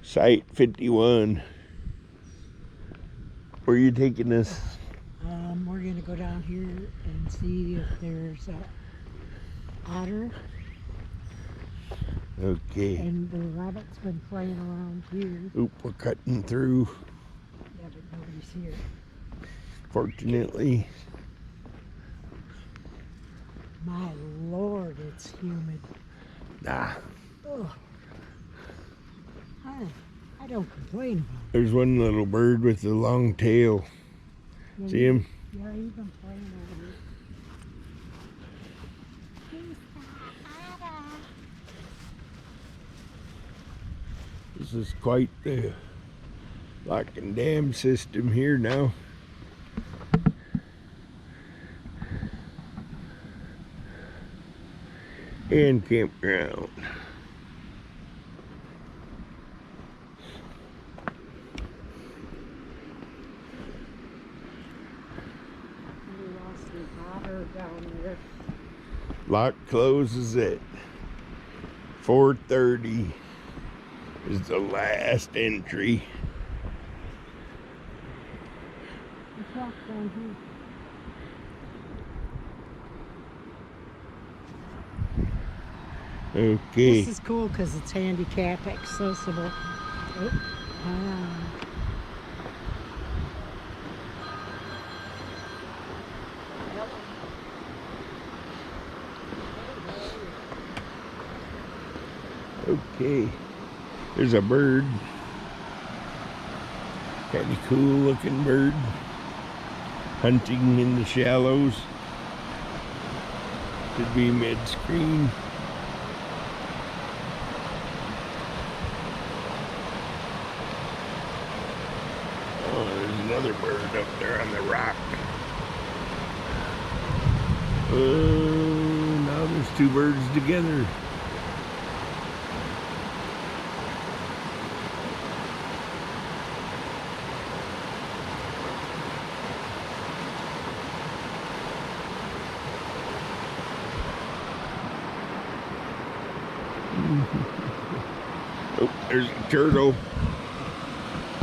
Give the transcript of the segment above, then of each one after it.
Site 51. Where are you taking us? We're going to go down here and see if there's a otter. Okay. And the rabbit's been playing around here. Oop, we're cutting through. Yeah, but nobody's here. Fortunately. My Lord, it's humid. Nah. Ugh. I don't complain about it. There's one little bird with a long tail. Yeah, See him? Yeah, he's been playing over here. This is quite the lock and dam system here now. And campground. We lost the otter down there. Lock closes at 4:30 is the last entry. The clock down here. Okay. This is cool because it's handicap accessible. Oh, Okay. There's a bird. Kind of cool looking bird. Hunting in the shallows. Could be mid-screen. Oh, there's another bird up there on the rock. Oh, now there's two birds together. Oh, there's a turtle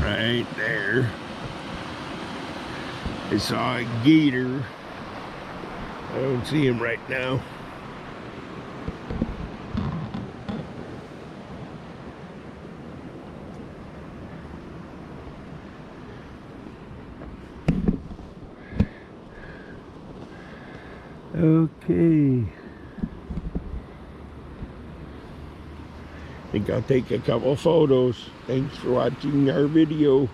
right there. I saw a gator. I don't see him right now. Okay. I think I'll take a couple photos. Thanks for watching our video.